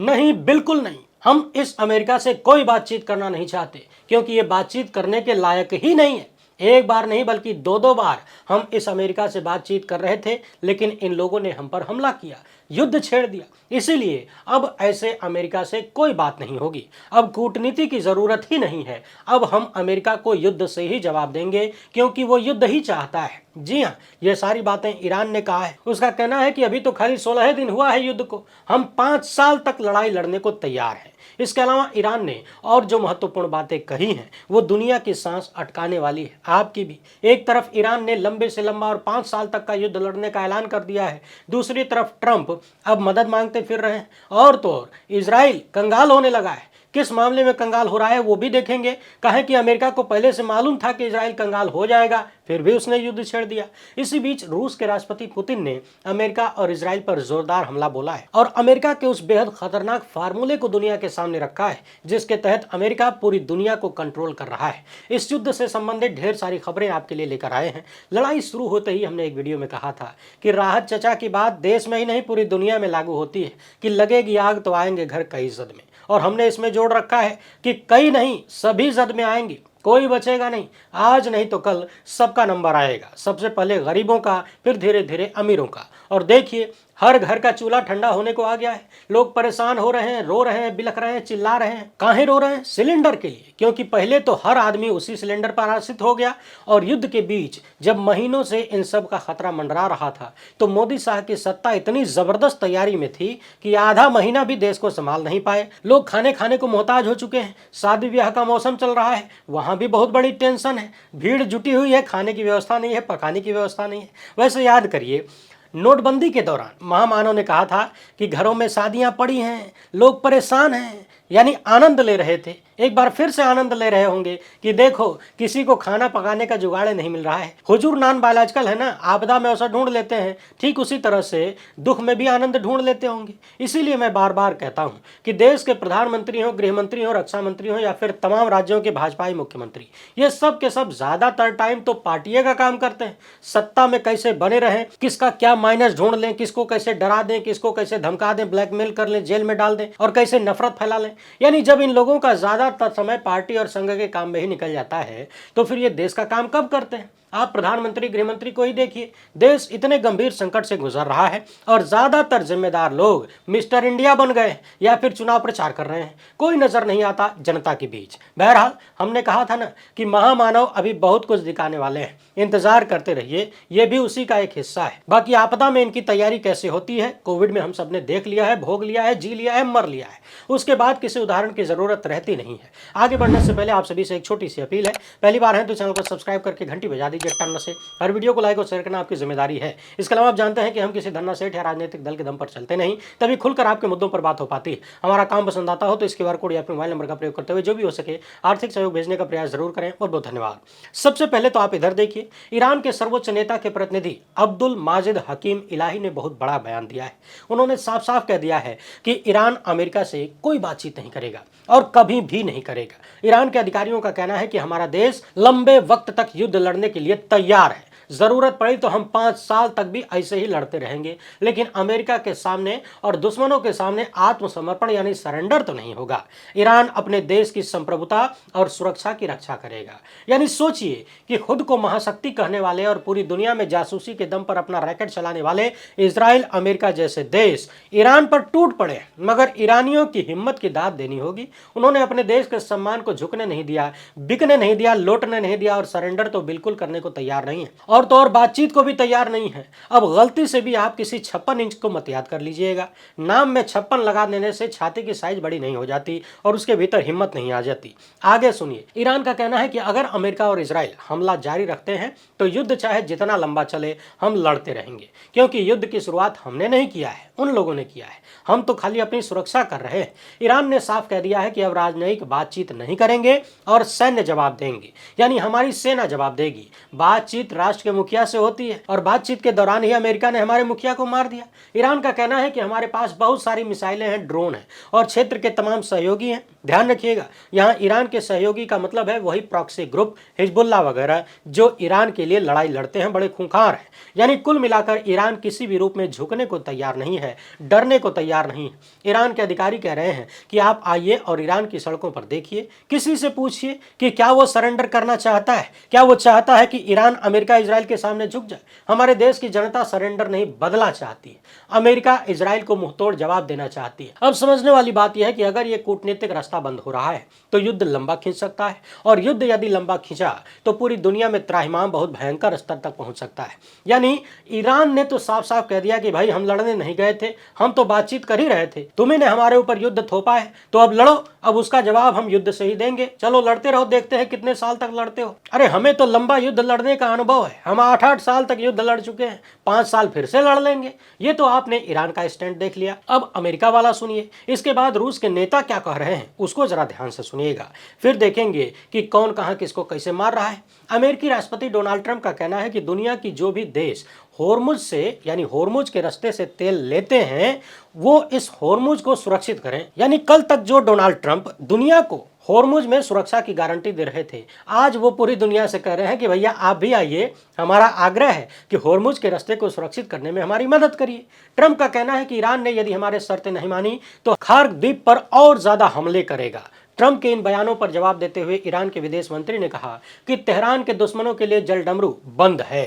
नहीं, बिल्कुल नहीं। हम इस अमेरिका से कोई बातचीत करना नहीं चाहते, क्योंकि ये बातचीत करने के लायक ही नहीं है। एक बार नहीं बल्कि दो दो बार हम इस अमेरिका से बातचीत कर रहे थे, लेकिन इन लोगों ने हम पर हमला किया, युद्ध छेड़ दिया। इसीलिए अब ऐसे अमेरिका से कोई बात नहीं होगी। अब कूटनीति की जरूरत ही नहीं है। अब हम अमेरिका को युद्ध से ही जवाब देंगे, क्योंकि वो युद्ध ही चाहता है। जी हाँ, ये सारी बातें ईरान ने कहा है। उसका कहना है कि अभी तो खाली 16 दिन हुआ है युद्ध को, हम 5 साल तक लड़ाई लड़ने को तैयार हैं। इसके अलावा ईरान ने और जो महत्वपूर्ण बातें कही हैं वो दुनिया की सांस अटकाने वाली है, आपकी भी। एक तरफ ईरान ने लंबे से लंबा और 5 साल तक का युद्ध लड़ने का ऐलान कर दिया है, दूसरी तरफ ट्रंप अब मदद मांगते फिर रहे हैं, और तो और इजराइल कंगाल होने लगा है। किस मामले में कंगाल हो रहा है वो भी देखेंगे। कहें कि अमेरिका को पहले से मालूम था कि इजराइल कंगाल हो जाएगा, फिर भी उसने युद्ध छेड़ दिया। इसी बीच रूस के राष्ट्रपति पुतिन ने अमेरिका और इजराइल पर जोरदार हमला बोला है और अमेरिका के उस बेहद खतरनाक फार्मूले को दुनिया के सामने रखा है, जिसके तहत अमेरिका पूरी दुनिया को कंट्रोल कर रहा है। इस युद्ध से संबंधित ढेर सारी खबरें आपके लिए लेकर आए हैं। लड़ाई शुरू होते ही हमने एक वीडियो में कहा था कि राहत चचा की बात देश में ही नहीं पूरी दुनिया में लागू होती है कि लगेगी आग तो आएंगे घर कई जद में। और हमने इसमें जोड़ रखा है कि कई नहीं सभी जद में आएंगे, कोई बचेगा नहीं। आज नहीं तो कल सबका नंबर आएगा, सबसे पहले गरीबों का, फिर धीरे धीरे अमीरों का। और देखिए, हर घर का चूल्हा ठंडा होने को आ गया है। लोग परेशान हो रहे हैं, रो रहे हैं, बिलख रहे हैं, चिल्ला रहे हैं। काहे रो रहे हैं? सिलेंडर के लिए, क्योंकि पहले तो हर आदमी उसी सिलेंडर पर आश्रित हो गया, और युद्ध के बीच जब महीनों से इन सब का खतरा मंडरा रहा था तो मोदी साहब की सत्ता इतनी जबरदस्त तैयारी में थी कि आधा महीना भी देश को संभाल नहीं पाए। लोग खाने खाने को मोहताज हो चुके हैं। शादी ब्याह का मौसम चल रहा है, वहां भी बहुत बड़ी टेंशन है, भीड़ जुटी हुई है, खाने की व्यवस्था नहीं है, पकाने की व्यवस्था नहीं है। वैसे याद करिए, नोटबंदी के दौरान महामानव ने कहा था कि घरों में शादियां पड़ी हैं, लोग परेशान हैं, यानी आनंद ले रहे थे। एक बार फिर से आनंद ले रहे होंगे कि देखो किसी को खाना पकाने का जुगाड़ नहीं मिल रहा है। हुजूर नान बायोलॉजिकल है ना, आपदा में अवसर ढूंढ लेते हैं, ठीक उसी तरह से दुख में भी आनंद ढूंढ लेते होंगे। इसीलिए मैं बार बार कहता हूं कि देश के प्रधानमंत्री हो, गृह मंत्री हो, रक्षा मंत्री हो, या फिर तमाम राज्यों के भाजपाई मुख्यमंत्री, ये सब के सब ज्यादातर टाइम तो पार्टियों का काम करते हैं। सत्ता में कैसे बने रहें, किसका क्या माइनस ढूंढ लें, किसको कैसे डरा दें, किसको कैसे धमका दें, ब्लैकमेल कर लें, जेल में डाल दें, और कैसे नफरत फैला लें। यानी जब इन लोगों का ज्यादातर समय पार्टी और संघ के काम में ही निकल जाता है, तो फिर ये देश का काम कब करते हैं? आप प्रधानमंत्री, गृह मंत्री को ही देखिए। देश इतने गंभीर संकट से गुजर रहा है और ज्यादातर जिम्मेदार लोग मिस्टर इंडिया बन गए या फिर चुनाव प्रचार कर रहे हैं। कोई नजर नहीं आता जनता के बीच। बहरहाल, हमने कहा था ना कि महामानव अभी बहुत कुछ दिखाने वाले हैं, इंतजार करते रहिए। ये भी उसी का एक हिस्सा है। बाकी आपदा में इनकी तैयारी कैसे होती है, कोविड में हम सबने देख लिया है, भोग लिया है, जी लिया है, मर लिया है। उसके बाद किसी उदाहरण की जरूरत रहती नहीं है। आगे बढ़ने से पहले आप सभी से एक छोटी सी अपील है, पहली बार है तो चैनल को सब्सक्राइब करके घंटी बजा दीजिए टन से। हर वीडियो को लाइक और शेयर करना आपकी जिम्मेदारी है। इसके अलावा आप जानते हैं कि हम किसी धन्ना सेठ या राजनीतिक दल के दम पर चलते नहीं, तभी खुलकर आपके मुद्दों पर बात हो पाती है। हमारा काम पसंद आता हो तो इस QR कोड या फिर मोबाइल नंबर का प्रयोग करते हुए जो भी हो सके आर्थिक सहयोग भेजने का प्रयास जरूर करें। बहुत बहुत धन्यवाद। सबसे पहले तो आप इधर देखिए, ईरान के सर्वोच्च नेता के प्रतिनिधि अब्दुल माजिद हकीम इलाही ने बहुत बड़ा बयान दिया है। उन्होंने साफ साफ कह दिया है कि ईरान अमेरिका से कोई बातचीत नहीं करेगा और कभी भी नहीं करेगा। ईरान के अधिकारियों का कहना है कि हमारा देश लंबे वक्त तक युद्ध लड़ने के लिए तैयार है, जरूरत पड़ी तो हम 5 साल तक भी ऐसे ही लड़ते रहेंगे, लेकिन अमेरिका के सामने और दुश्मनों के सामने आत्मसमर्पण यानी सरेंडर तो नहीं होगा। ईरान अपने देश की संप्रभुता और सुरक्षा की रक्षा करेगा। यानी सोचिए कि खुद को महाशक्ति कहने वाले और पूरी दुनिया में जासूसी के दम पर अपना रैकेट चलाने वाले इजराइल, अमेरिका जैसे देश ईरान पर टूट पड़े, मगर ईरानियों की हिम्मत की दाद देनी होगी। उन्होंने अपने देश के सम्मान को झुकने नहीं दिया, बिकने नहीं दिया, लौटने नहीं दिया, और सरेंडर तो बिल्कुल करने को तैयार नहीं है, और तो और बातचीत को भी तैयार नहीं है। अब गलती से भी आप किसी 56 इंच को मत याद कर लीजिएगा। नाम में 56 लगा देने से छाती की साइज बड़ी नहीं हो जाती और उसके भीतर हिम्मत नहीं आ जाती। आगे सुनिए, ईरान का कहना है कि अगर अमेरिका और इजराइल हमला जारी रखते हैं तो युद्ध चाहे जितना लंबा चले हम लड़ते रहेंगे, क्योंकि युद्ध की शुरुआत हमने नहीं किया है, उन लोगों ने किया है। हम तो खाली अपनी सुरक्षा कर रहे हैं। ईरान ने साफ कह दिया है कि अब राजनयिक बातचीत नहीं करेंगे और सैन्य जवाब देंगे, यानी हमारी सेना जवाब देगी। बातचीत राष्ट्र के मुखिया से होती है और बातचीत के दौरान ही अमेरिका ने हमारे मुखिया को मार दिया। ईरान का कहना है कि हमारे पास बहुत सारी मिसाइलें हैं, ड्रोन हैं और क्षेत्र के तमाम सहयोगी हैं। ध्यान रखिएगा, यहाँ ईरान के सहयोगी का मतलब है वही प्रॉक्सी ग्रुप हिजबुल्लाह वगैरह जो ईरान के लिए लड़ाई लड़ते हैं, बड़े खूंखार हैं। यानी कुल मिलाकर ईरान किसी भी रूप में झुकने को तैयार नहीं है, डरने को तैयार नहीं है। ईरान के अधिकारी कह रहे हैं कि आप आइए और ईरान की सड़कों पर देखिए, किसी से पूछिए कि क्या वो सरेंडर करना चाहता है, क्या वो चाहता है कि ईरान अमेरिका इजराइल के सामने झुक जाए। हमारे देश की जनता सरेंडर नहीं, बदला चाहती है। अमेरिका इजराइल को मुंहतोड़ जवाब देना चाहती है। अब समझने वाली बात यह है कि अगर ये कूटनीतिक रास्ता बंद हो रहा है तो युद्ध लंबा खींच सकता है, और युद्ध यदि लंबा खींचा तो पूरी दुनिया में त्राहिमाम बहुत भयंकर स्तर तक पहुंच सकता है। यानी ईरान ने तो साफ साफ कह दिया कि भाई हम लड़ने नहीं गए थे, हम तो बातचीत कर ही रहे थे, तुम्ही ने हमारे ऊपर युद्ध थोपा है तो अब लड़ो, अब उसका जवाब हम युद्ध से ही देंगे, चलो लड़ते रहो, देखते हैं कितने साल तक लड़ते हो। अरे हमें तो लंबा युद्ध लड़ने का अनुभव है, हम 8-8 साल तक युद्ध लड़ चुके हैं, 5 साल फिर से लड़ लेंगे। ये तो आपने ईरान का स्टैंड देख लिया। अब अमेरिका वाला सुनिए, इसके बाद रूस के नेता क्या कह रहे हैं उसको जरा ध्यान से सुनिएगा, फिर देखेंगे कि कौन कहां किसको कैसे मार रहा है। अमेरिकी राष्ट्रपति डोनाल्ड ट्रंप का कहना है कि दुनिया की जो भी देश होर्मुज से यानी होर्मुज के रास्ते से तेल लेते हैं वो इस होर्मुज को सुरक्षित करें। यानी कल तक जो डोनाल्ड ट्रंप दुनिया को होर्मुज में सुरक्षा की गारंटी दे रहे थे, आज वो पूरी दुनिया से कह रहे हैं कि भैया आप भी आइए, हमारा आग्रह है कि होर्मुज के रास्ते को सुरक्षित करने में हमारी मदद करिए। ट्रंप का कहना है कि ईरान ने यदि हमारे शर्तें नहीं मानी तो खार्क द्वीप पर और ज्यादा हमले करेगा। ट्रंप के इन बयानों पर जवाब देते हुए ईरान के विदेश मंत्री ने कहा कि तेहरान के दुश्मनों के लिए जलडमरू बंद है।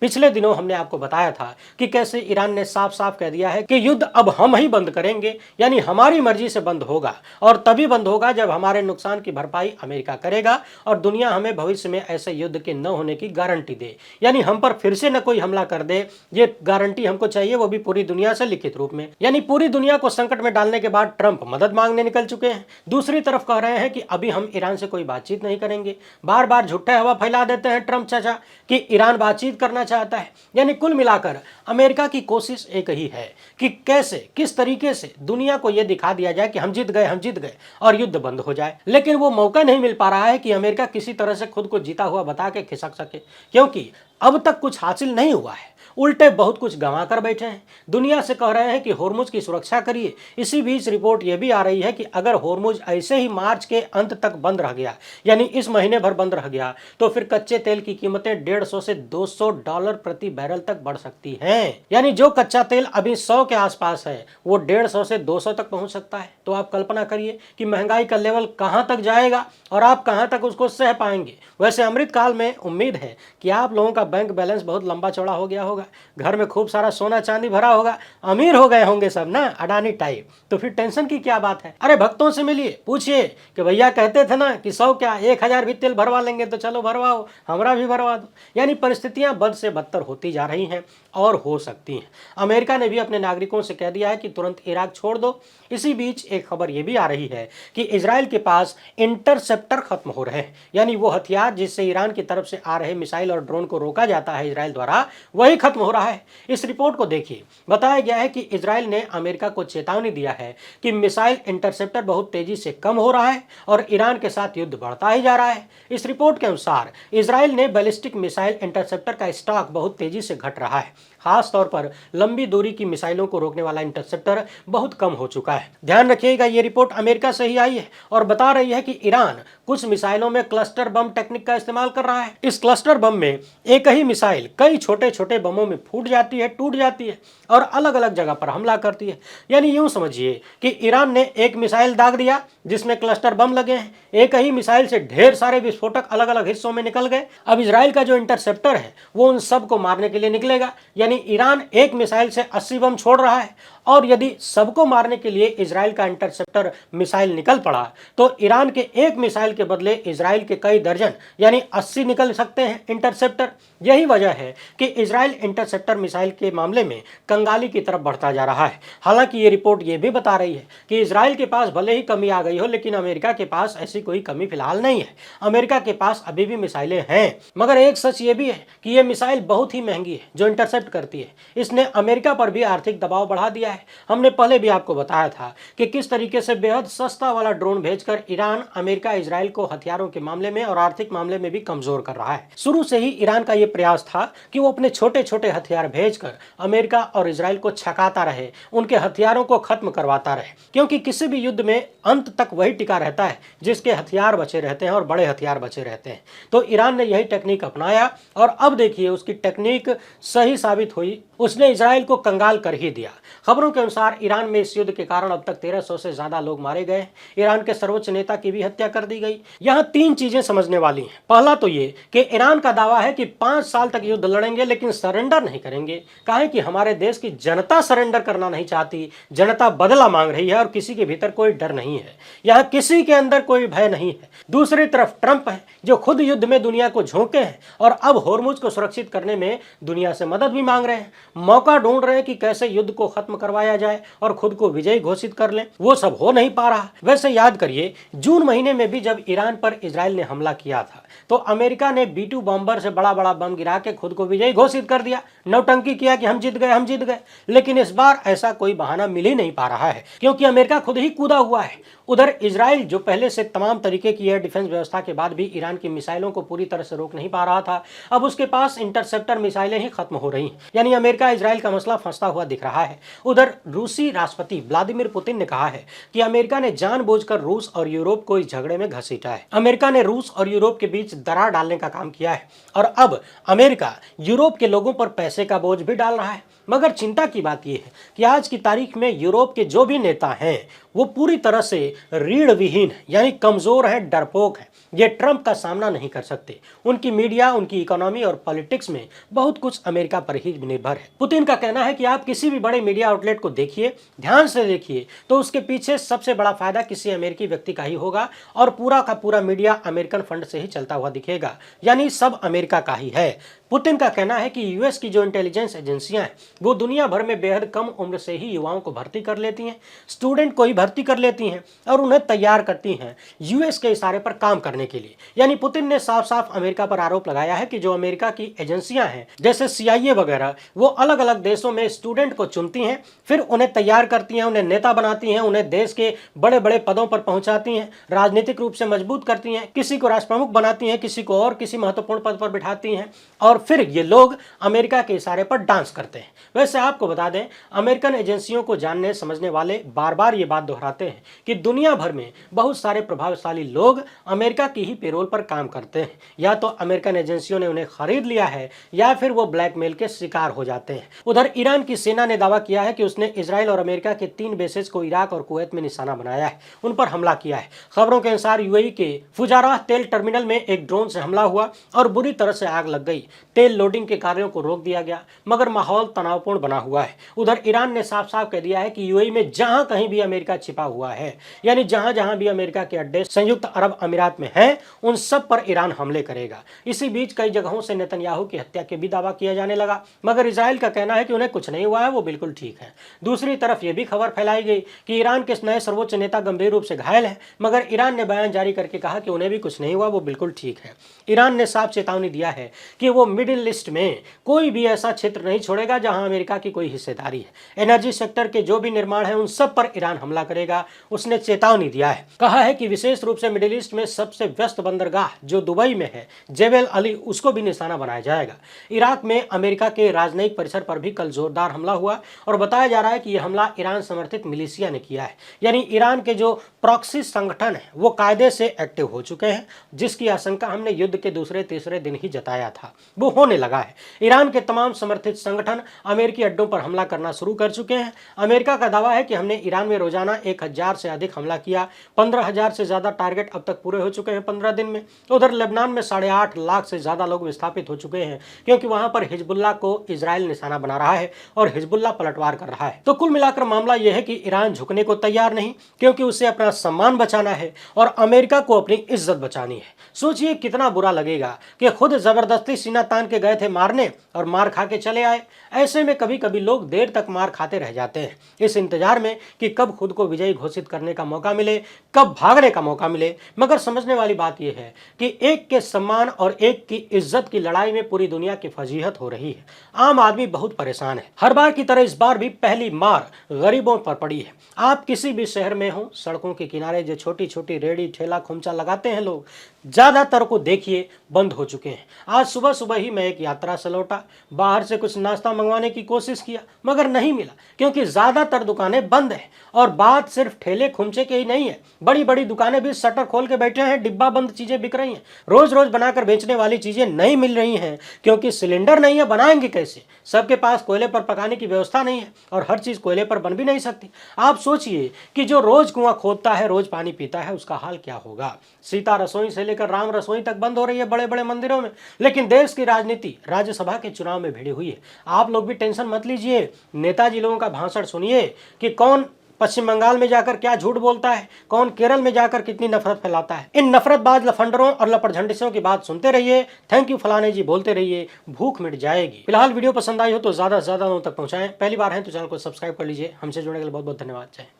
पिछले दिनों हमने आपको बताया था कि कैसे ईरान ने साफ साफ कह दिया है कि युद्ध अब हम ही बंद करेंगे, यानी हमारी मर्जी से बंद होगा, और तभी बंद होगा जब हमारे नुकसान की भरपाई अमेरिका करेगा और दुनिया हमें भविष्य में ऐसे युद्ध के न होने की गारंटी दे। यानी हम पर फिर से न कोई हमला कर दे, ये गारंटी हमको चाहिए, वो भी पूरी दुनिया से लिखित रूप में। यानी पूरी दुनिया को संकट में डालने के बाद ट्रंप मदद मांगने निकल चुके हैं। दूसरी तरफ कह रहे हैं कि अभी हम ईरान से कोई बातचीत नहीं करेंगे। बार बार झूठे हवा फैला देते हैं ट्रंप चाचा कि ईरान बातचीत करना चाहता है। यानी कुल मिलाकर अमेरिका की कोशिश एक ही है कि कैसे किस तरीके से दुनिया को यह दिखा दिया जाए कि हम जीत गए और युद्ध बंद हो जाए। लेकिन वो मौका नहीं मिल पा रहा है कि अमेरिका किसी तरह से खुद को जीता हुआ बता के खिसक सके, क्योंकि अब तक कुछ हासिल नहीं हुआ है, उल्टे बहुत कुछ गंवा कर बैठे हैं। दुनिया से कह रहे हैं कि होर्मुज की सुरक्षा करिए। इसी बीच रिपोर्ट यह भी आ रही है कि अगर होर्मुज ऐसे ही मार्च के अंत तक बंद रह गया, यानी इस महीने भर बंद रह गया, तो फिर कच्चे तेल की कीमतें $150 से $200 प्रति बैरल तक बढ़ सकती हैं। यानी जो कच्चा तेल अभी 100 के आसपास है वो 150 से 200 तक पहुंच सकता है। तो आप कल्पना करिए कि महंगाई का लेवल कहां तक जाएगा और आप कहां तक उसको सह पाएंगे। वैसे अमृतकाल में उम्मीद है कि आप लोगों का बैंक बैलेंस बहुत लंबा चौड़ा हो गया होगा, घर में खूब सारा सोना चांदी भरा होगा, अमीर हो गए होंगे सब ना, अडानी टाइप। तो फिर टेंशन की क्या बात है। अरे भक्तों से मिलिए, पूछिए कि भैया कहते थे ना कि 100 क्या 1000 भी तेल भरवा लेंगे, तो चलो भरवाओ, हमरा भी भरवा दो। यानी परिस्थितियां बद से बदतर होती जा रही हैं और हो सकती हैं। अमेरिका ने भी अपने नागरिकों से कह दिया है कि तुरंत इराक छोड़ दो। इसी बीच एक खबर यह भी आ रही है कि इजराइल के पास इंटरसेप्टर खत्म हो रहे हैं, यानी वो हथियार जिससे ईरान की तरफ से आ रहे मिसाइल और ड्रोन को रोका जाता है इजराइल द्वारा, वही खत्म हो रहा है। इस रिपोर्ट को देखिए, बताया गया है कि इजराइल ने अमेरिका को चेतावनी दिया है कि मिसाइल इंटरसेप्टर बहुत तेजी से कम हो रहा है और ईरान के साथ युद्ध बढ़ता ही जा रहा है। इस रिपोर्ट के अनुसार इजराइल ने बैलिस्टिक मिसाइल इंटरसेप्टर का स्टॉक बहुत तेजी से घट रहा है। खास तौर पर लंबी दूरी की मिसाइलों को रोकने वाला इंटरसेप्टर बहुत कम हो चुका है। ध्यान रखिएगा, ये रिपोर्ट अमेरिका से ही आई है और बता रही है कि ईरान कुछ मिसाइलों में क्लस्टर बम टेक्निक का इस्तेमाल कर रहा है। इस क्लस्टर बम में एक ही मिसाइल कई छोटे छोटे बमों में फूट जाती है, टूट जाती है और अलग अलग जगह पर हमला करती है। यानी यूं समझिए कि ईरान ने एक मिसाइल दाग दिया जिसमें क्लस्टर बम लगे हैं, एक ही मिसाइल से ढेर सारे विस्फोटक अलग अलग हिस्सों में निकल गए। अब इजराइल का जो इंटरसेप्टर है वो उन सब को मारने के लिए निकलेगा। यानी ईरान एक मिसाइल से 80 बम छोड़ रहा है, और यदि सबको मारने के लिए इजराइल का इंटरसेप्टर मिसाइल निकल पड़ा तो ईरान के एक मिसाइल के बदले इजराइल के कई दर्जन यानी 80 निकल सकते हैं इंटरसेप्टर। यही वजह है कि इजराइल इंटरसेप्टर मिसाइल के मामले में कंगाली की तरफ बढ़ता जा रहा है। हालांकि ये रिपोर्ट ये भी बता रही है कि इजराइल के पास भले ही कमी आ गई हो, लेकिन अमेरिका के पास ऐसी कोई कमी फिलहाल नहीं है। अमेरिका के पास अभी भी मिसाइलें हैं, मगर एक सच ये भी है कि ये मिसाइल बहुत ही महंगी है जो इंटरसेप्ट करती है। इसने अमेरिका पर भी आर्थिक दबाव बढ़ा दिया है। है। हमने पहले भी आपको बताया था कि किस तरीके से बेहद सस्ता वाला ड्रोन भेजकर ईरान अमेरिका इजराइल को हथियारों के मामले में और आर्थिक मामले में भी कमजोर कर रहा है। शुरू से ही ईरान का यह प्रयास था कि वो अपने छोटे छोटे हथियार भेजकर अमेरिका और इजराइल को छकाता रहे, उनके हथियारों को खत्म करवाता रहे, क्योंकि किसी भी युद्ध में अंत तक वही टिका रहता है जिसके हथियार बचे रहते हैं और बड़े हथियार बचे रहते हैं। तो ईरान ने यही टेक्निक अपनाया और अब देखिए उसकी टेक्निक सही साबित हुई, उसने इजराइल को कंगाल कर ही दिया। खबरों के अनुसार ईरान में इस युद्ध के कारण अब तक 1300 से ज्यादा लोग मारे गए। ईरान के सर्वोच्च नेता की भी हत्या कर दी गई। यहाँ 3 चीजें समझने वाली हैं। पहला तो ये कि ईरान का दावा है कि 5 साल तक युद्ध लड़ेंगे लेकिन सरेंडर नहीं करेंगे। कहा कि हमारे देश की जनता सरेंडर करना नहीं चाहती, जनता बदला मांग रही है और किसी के भीतर कोई डर नहीं है, यहाँ किसी के अंदर कोई भय नहीं है। दूसरी तरफ ट्रंप है जो खुद युद्ध में दुनिया को झोंके हैं और अब होर्मुज को सुरक्षित करने में दुनिया से मदद भी मांग रहे हैं, मौका ढूंढ रहे हैं कि कैसे युद्ध को खत्म करवाया जाए और खुद को विजयी घोषित कर लें। वो सब हो नहीं पा रहा। वैसे याद करिए जून महीने में भी जब ईरान पर इजराइल ने हमला किया था तो अमेरिका ने B-2 बॉम्बर से बड़ा बड़ा बम गिरा के खुद को विजयी घोषित कर दिया, नौटंकी किया कि हम जीत गए। लेकिन इस बार ऐसा कोई बहाना मिल ही नहीं पा रहा है क्योंकि अमेरिका खुद ही कूदा हुआ है। उधर इजराइल जो पहले से तमाम तरीके की एयर डिफेंस व्यवस्था के बाद भी ईरान की मिसाइलों को पूरी तरह से रोक नहीं पा रहा था, अब उसके पास इंटरसेप्टर मिसाइलें ही खत्म हो रही हैं, यानी अमेरिका इजराइल का मसला फंसता हुआ दिख रहा है। उधर रूसी राष्ट्रपति व्लादिमीर पुतिन ने कहा है कि अमेरिका ने जानबूझकर रूस और यूरोप को इस झगड़े में घसीटा है। अमेरिका ने रूस और यूरोप के बीच दरार डालने का काम किया है और अब अमेरिका यूरोप के लोगों पर पैसे का बोझ भी डाल रहा है। मगर चिंता की बात यह है कि आज की तारीख में यूरोप के जो भी नेता हैं वो पूरी तरह से रीढ़ विहीन है, यानी कमजोर है, डरपोक है। ये ट्रंप का सामना नहीं कर सकते। उनकी मीडिया, उनकी इकोनॉमी और पॉलिटिक्स में बहुत कुछ अमेरिका पर ही निर्भर है। पुतिन का कहना है कि आप किसी भी बड़े मीडिया आउटलेट को देखिए, ध्यान से देखिए, तो उसके पीछे सबसे बड़ा फायदा किसी अमेरिकी व्यक्ति का ही होगा और पूरा का पूरा मीडिया अमेरिकन फंड से ही चलता हुआ दिखेगा, यानी सब अमेरिका का ही है। पुतिन का कहना है कि यूएस की जो इंटेलिजेंस एजेंसियां हैं वो दुनिया भर में बेहद कम उम्र से ही युवाओं को भर्ती कर लेती हैं, स्टूडेंट को ही भर्ती कर लेती हैं और उन्हें तैयार करती हैं यूएस के इशारे पर काम करने के लिए। यानी पुतिन ने साफ साफ अमेरिका पर आरोप लगाया है कि जो अमेरिका की एजेंसियां हैं जैसे CIA वगैरह, वो अलग अलग देशों में स्टूडेंट को चुनती हैं, फिर उन्हें तैयार करती हैं, उन्हें नेता बनाती हैं, उन्हें देश के बड़े बड़े पदों पर पहुंचाती हैं, राजनीतिक रूप से मजबूत करती हैं, किसी को राष्ट्र प्रमुख बनाती हैं, किसी को और किसी महत्वपूर्ण पद पर बिठाती हैं और फिर ये लोग अमेरिका के इशारे पर डांस करते हैं। वैसे आपको बता दें, अमेरिकन एजेंसियों को जानने समझने वाले बार बार ये बात दोहराते हैं कि दुनिया भर में बहुत सारे प्रभावशाली लोग अमेरिका की ही पेरोल पर काम करते हैं। या तो अमेरिकन एजेंसियों ने उन्हें खरीद लिया है या फिर वो ब्लैकमेल के शिकार हो जाते हैं। उधर ईरान की सेना ने दावा किया है कि उसने इजराइल और अमेरिका के 3 बेसेस को इराक और कुवैत में निशाना बनाया है, उन पर हमला किया है। खबरों के अनुसार यूएई के फुजाराह तेल टर्मिनल में एक ड्रोन से हमला हुआ और बुरी तरह से आग लग गई। तेल लोडिंग के कार्यों को रोक दिया गया, मगर माहौल तनावपूर्ण बना हुआ है। उधर ईरान ने साफ साफ कह दिया है कि यूएई में जहां कहीं भी अमेरिका छिपा हुआ है, यानी जहां जहां भी अमेरिका के अड्डे संयुक्त अरब अमीरात में हैं, उन सब पर ईरान हमले करेगा। इसी बीच कई जगहों से नेतन्याहू की हत्या के भी दावा किया जाने लगा, मगर इजराइल का कहना है कि उन्हें कुछ नहीं हुआ है, वो बिल्कुल ठीक है। दूसरी तरफ यह भी खबर फैलाई गई कि ईरान के नए सर्वोच्च नेता गंभीर रूप से घायल है, मगर ईरान ने बयान जारी करके कहा कि उन्हें भी कुछ नहीं हुआ, वो बिल्कुल ठीक है। ईरान ने साफ चेतावनी दिया है कि वो मिडिल ईस्ट में कोई भी ऐसा क्षेत्र नहीं छोड़ेगा जहां अमेरिका की कोई हिस्सेदारी है। एनर्जी सेक्टर के जो भी निर्माण है उन सब पर ईरान हमला करेगा, उसने चेतावनी दिया है। कहा है कि विशेष रूप से मिडिल ईस्ट में सबसे व्यस्त बंदरगाह जो दुबई में है, जेबेल अली, उसको भी निशाना बनाया जाएगा। इराक में अमेरिका के राजनयिक परिसर पर भी कल जोरदार हमला हुआ और बताया जा रहा है कि यह हमला ईरान समर्थित मिलिशिया ने किया है, यानी ईरान के जो प्रॉक्सी संगठन है वो कायदे से एक्टिव हो चुके हैं, जिसकी आशंका हमने युद्ध के दूसरे तीसरे दिन ही जताया था, वो होने लगा है। ईरान के तमाम समर्थित संगठन अमेरिकी अड्डों पर हमला करना शुरू कर चुके हैं। अमेरिका का दावा है कि हमने ईरान में रोजाना 1000 से अधिक हमला किया, 15,000 से ज्यादा टारगेट अब तक पूरे हो चुके हैं 15 दिन में। उधर लेबनान में 8.5 लाख से ज्यादा लोग विस्थापित हो चुके हैं, क्योंकि वहां पर हिजबुल्लाह को इजराइल निशाना बना रहा है और हिजबुल्लाह पलटवार कर रहा है। तो कुल मिलाकर मामला यह है कि ईरान झुकने को तैयार नहीं, क्योंकि उसे अपना सम्मान बचाना है और अमेरिका को अपनी इज्जत बचानी है। सोचिए कितना बुरा लगेगा कि खुद जबरदस्ती सीना तान के गए थे मारने और मार खा के चले आए। ऐसे में कभी कभी लोग देर तक मार खाते रह जाते हैं, इस इंतजार में कि कब खुद को विजयी घोषित करने का मौका मिले, कब भागने का मौका मिले। मगर समझने वाली बात यह है कि एक के सम्मान और एक की इज्जत की लड़ाई में पूरी दुनिया की फजीहत हो रही है। आम आदमी बहुत परेशान है। हर बार की तरह इस बार भी पहली मार गरीबों पर पड़ी है। आप किसी भी शहर में हो, सड़कों के किनारे जो छोटी छोटी रेड़ी ठेला खुमचा लगाते हैं लोग, ज्यादातर को देखिए बंद हो चुके हैं। आज सुबह सुबह ही मैं एक यात्रा से लौटा, बाहर से कुछ नाश्ता मंगवाने की कोशिश किया मगर नहीं मिला, क्योंकि ज्यादातर दुकानें बंद हैं। और बात सिर्फ ठेले खुमचे के ही नहीं है, बड़ी बड़ी दुकानें भी शटर खोल के बैठे हैं, डिब्बा बंद चीजें बिक रही हैं। रोज रोज बनाकर बेचने वाली चीजें नहीं मिल रही हैं, क्योंकि सिलेंडर नहीं है, बनाएंगे कैसे? सबके पास कोयले पर पकाने की व्यवस्था नहीं है और हर चीज कोयले पर बन भी नहीं सकती। आप सोचिए कि जो रोज कुआं खोदता है, रोज पानी पीता है, उसका हाल क्या होगा। सीता रसोई से लेकर राम रसोई तक बंद हो रही है बड़े बड़े मंदिरों में, लेकिन देश की राजनीति राज्यसभा के चुनाव में भिड़ी हुई है। आप लोग भी टेंशन मत लीजिए, नेताजी लोगों का भाषण सुनिए कि कौन पश्चिम बंगाल में जाकर क्या झूठ बोलता है, कौन केरल में जाकर कितनी नफरत फैलाता है। इन नफरतबाज लफंडरों और लपटझंडिसों की बात सुनते रहिए। थैंक यू फलाने जी बोलते रहिए, भूख मिट जाएगी। फिलहाल वीडियो पसंद आई हो तो ज्यादा से ज्यादा लोगों तक पहुंचाएं। पहली बार है तो चैनल को सब्सक्राइब कर लीजिए। हमसे जुड़ने के लिए बहुत बहुत धन्यवाद। जय।